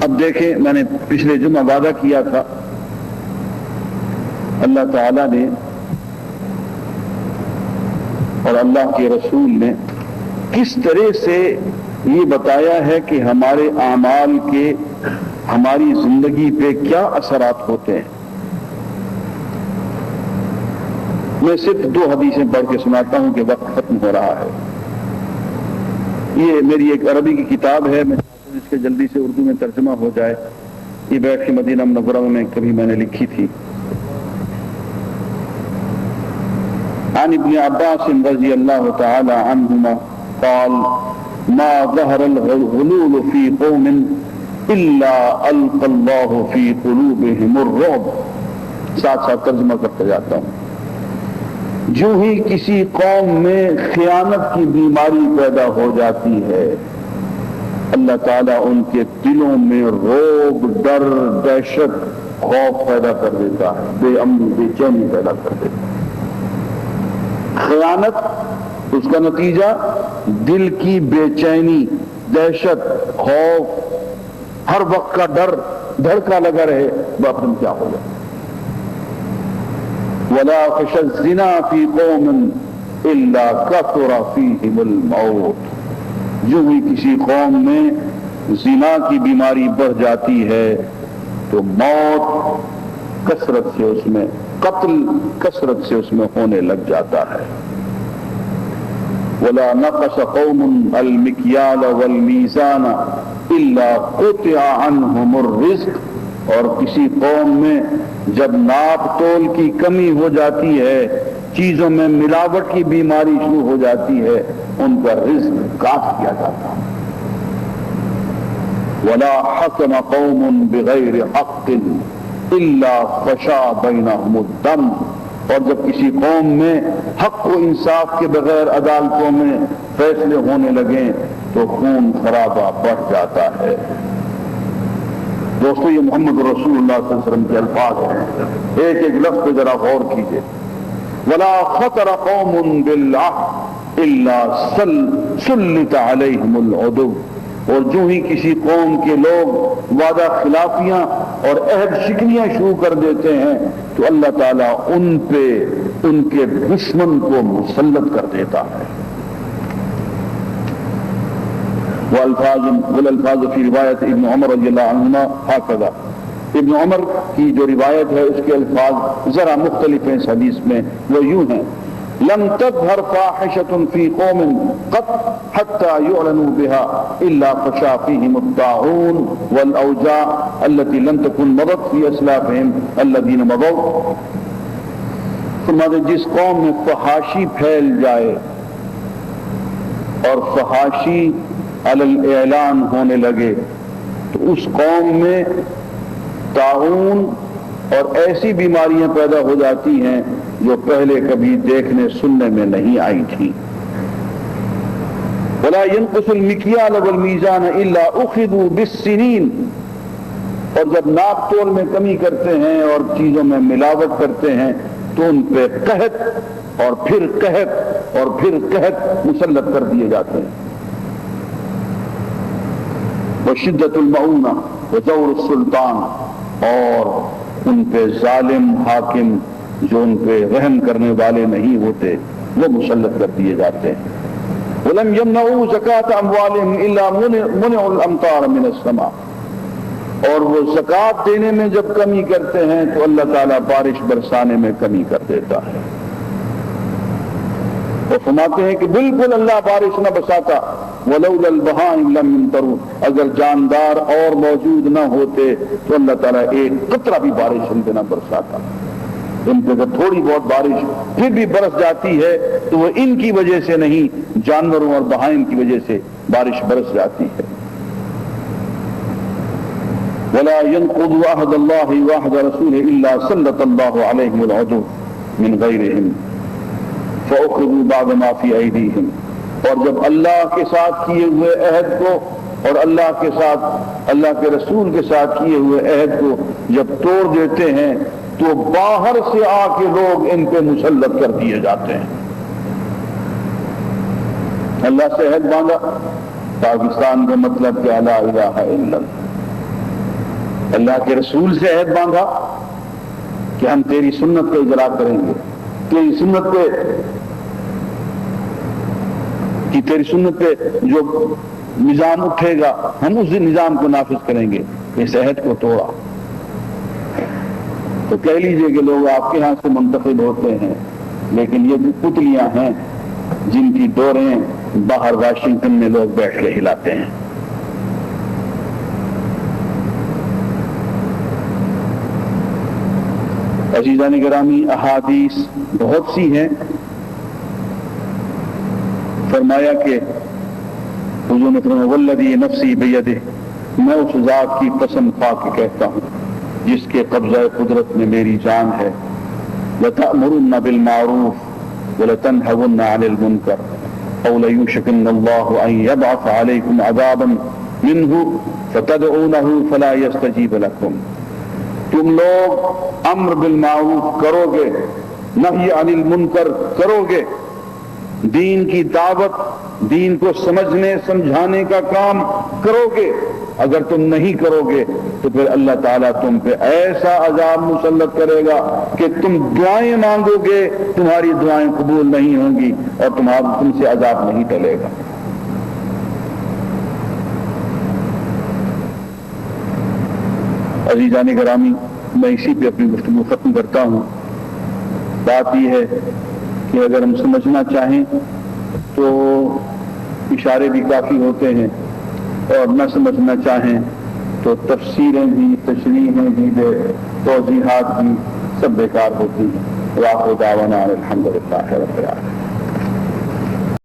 اب دیکھیں، میں نے پچھلے جمعہ وعدہ کیا تھا، اللہ تعالیٰ نے اور اللہ کے رسول نے کس طرح سے یہ بتایا ہے کہ ہمارے اعمال کے ہماری زندگی پہ کیا اثرات ہوتے ہیں۔ میں صرف 2 حدیثیں پڑھ کے سناتا ہوں کہ وقت ختم ہو رہا ہے۔ یہ میری ایک عربی کی کتاب ہے، میں چاہتا ہوں اس کے جلدی سے اردو میں ترجمہ ہو جائے۔ یہ بیٹھ کے مدینہ منورہ میں کبھی میں نے لکھی تھی۔ عن ابن عباس رضی اللہ تعالی عنہما قال ما ظهر الغلول في قوم الا القى الله في قلوبهم الرعب۔ ساتھ ساتھ ترجمہ کرتے جاتا ہوں۔ جو ہی کسی قوم میں خیانت کی بیماری پیدا ہو جاتی ہے، اللہ تعالیٰ ان کے دلوں میں رعب، ڈر، دہشت، خوف پیدا کر دیتا ہے، بے امنی، بے چینی پیدا کر دیتا ہے۔ خیانت، اس کا نتیجہ دل کی بے چینی، دہشت، خوف، ہر وقت کا ڈر، دھڑکا لگا رہے، باپن کیا ہو جائے۔ وَلَا خَشَ الزِّنَا فِي قَوْمٍ إِلَّا كَثُرَ فِيهِمُ الْمَوْتُ۔ جو ہی کسی قوم میں زنا کی بیماری بڑھ جاتی ہے تو موت کثرت سے اس میں، قتل کثرت سے اس میں ہونے لگ جاتا ہے۔ وَلَا نَقَصَ قَوْمٌ الْمِكْيَالَ وَالْمِيزَانَ إِلَّا قُطِعَ عَنْهُمُ الرِّزْقُ۔ اور کسی قوم میں جب ناپ تول کی کمی ہو جاتی ہے، چیزوں میں ملاوٹ کی بیماری شروع ہو جاتی ہے، ان کا رزق کاٹ دیا جاتا ہے۔ وَلَا حَكَمَ قَوْمٌ بِغَيْرِ حَقٍّ إِلَّا فَشَا بَيْنَهُمُ الدَّمُ۔ اور جب کسی قوم میں حق و انصاف کے بغیر عدالتوں میں فیصلے ہونے لگیں تو خون خرابہ بڑھ جاتا ہے۔ دوستو، یہ محمد رسول اللہ صلی اللہ علیہ وسلم کے الفاظ ہیں، ایک ایک لفظ پہ ذرا غور کیجئے۔ وَلَا خَطَرَ قَوْمٌ بِالْعَهْدِ إِلَّا سُلِّطَ عَلَيْهِمُ الْعُدُوُّ۔ اور جو ہی کسی قوم کے لوگ وعدہ خلافیاں اور عہد شکنیاں شروع کر دیتے ہیں تو اللہ تعالیٰ ان پہ ان کے دشمن کو مسلط کر دیتا ہے۔ والالفاظ فی روایت ابن عمر رضی اللہ عنہما ہکذا۔ ابن عمر کی جو روایت ہے اس کے الفاظ ذرا مختلف ہیں اس حدیث میں، وہ یوں ہیں: لم تظهر فاحشة في قوم قط حتى يعلنوا بها إلا فشا فيهم الطاعون والأوجاع التي لم تكن مضت في أسلافهم الذين مضوا۔ فرماتے جس قوم میں فحاشی پھیل جائے اور فحاشی علی الاعلان ہونے لگے تو اس قوم میں طاعون اور ایسی بیماریاں پیدا ہو جاتی ہیں جو پہلے کبھی دیکھنے سننے میں نہیں آئی تھی۔ وَلَا يَنْقُصُ الْمِكْيَالَ وَالْمِيزَانَ إِلَّا أُخِذُوا بِالسِّنِينَ۔ اور جب ناپ تول میں کمی کرتے ہیں اور چیزوں میں ملاوٹ کرتے ہیں تو ان پہ قحط اور پھر قحط اور پھر قحط مسلط کر دیے جاتے ہیں۔ وَشِدَّةُ الْمَعُونَةِ وَجَوْرُ السُّلْطَانِ۔ اور ان پہ ظالم حاکم جو ان پہ رحم کرنے والے نہیں ہوتے وہ مسلط کر دیے جاتے ہیں۔ وَلَمْ يَمْنَعُوا زَكَاةَ أَمْوَالِهِمْ إِلَّا مُنِعُوا الْأَمْطَارَ مِنَ السَّمَاءِ۔ اور وہ زکوٰۃ دینے میں جب کمی کرتے ہیں تو اللہ تعالیٰ بارش برسانے میں کمی کر دیتا ہے۔ وہ فرماتے ہیں کہ بالکل اللہ بارش نہ برساتا، وَلَوْلَا الْبَهَائِمُ لَمْ يُمْطَرُوا۔ اگر جاندار اور موجود نہ ہوتے تو اللہ تعالیٰ ایک قطرہ بھی بارش ان پہ نہ برساتا۔ ان پہ اگر تھوڑی بہت بارش پھر بھی برس جاتی ہے تو وہ ان کی وجہ سے نہیں، جانوروں اور بہائم کی وجہ سے بارش برس جاتی ہے۔ وَلَا يَنْقُضُ عَهْدَ اللَّهِ وَعْهْدَ رَسُولِهِ إِلَّا سَلَّطَ اللَّهُ عَلَيْهِمُ الْعُدُوَّ مِنْ غَيْرِهِمْ فَأُخْرِجُوا بَعْدَ مَا فِي أَيْدِيهِمْ۔ اور جب اللہ کے ساتھ کیے ہوئے عہد کو اور اللہ کے ساتھ، اللہ کے رسول کے ساتھ کیے ہوئے عہد کو جب توڑ دیتے ہیں تو باہر سے آ کے لوگ ان پہ مسلط کر دیے جاتے ہیں۔ اللہ سے عہد باندھا، پاکستان کا مطلب کہ لا الہ الا اللہ، اللہ کے رسول سے عہد باندھا کہ ہم تیری سنت کو اجرا کریں گے، تیری سنت پہ جو نظام اٹھے گا ہم اس نظام کو نافذ کریں گے۔ اس عہد کو توڑا تو کہہ لیجئے کہ لوگ آپ کے ہاں سے منتخب ہوتے ہیں، لیکن یہ پتلیاں ہیں جن کی ڈوریں باہر واشنگٹن میں لوگ بیٹھ کے ہلاتے ہیں۔ عزیزان گرامی، احادیث بہت سی ہیں۔ فرمایا کہ حضور نے فرمایا والذی نفسی بیدہ، میں اس ذات کی قسم کھا کے کہتا ہوں جس کے قبضہ قدرت میں میری جان ہے، لَتَأْمُرُنَّ بِالْمَعْرُوفِ وَلَتَنْهَوُنَّ عَنِ الْمُنْكَرِ أَوْ لَيُوشِكَنَّ اللَّهُ أَنْ يَبْعَثَ عَلَيْكُمْ عَذَابًا مِنْهُ فَتَدْعُونَهُ فَلَا يَسْتَجِيبَ لَكُمْ۔ تم لوگ امر بالمعروف کرو گے، نہی عن المنکر کرو گے، دین کی دعوت، دین کو سمجھنے سمجھانے کا کام کرو گے۔ اگر تم نہیں کرو گے تو پھر اللہ تعالیٰ تم پہ ایسا عذاب مسلط کرے گا کہ تم دعائیں مانگو گے، تمہاری دعائیں قبول نہیں ہوں گی اور تم سے عذاب نہیں ٹلے گا۔ عزیزان گرامی، میں اسی پہ اپنی گفتگو ختم کرتا ہوں۔ بات یہ ہے کہ اگر ہم سمجھنا چاہیں تو اشارے بھی کافی ہوتے ہیں، اور نہ سمجھنا چاہیں تو تفسیریں بھی، تشریحیں بھی، توضیحات بھی سب بیکار ہوتی ہیں۔ وآخر دعوانا الحمدللہ رب العالمین۔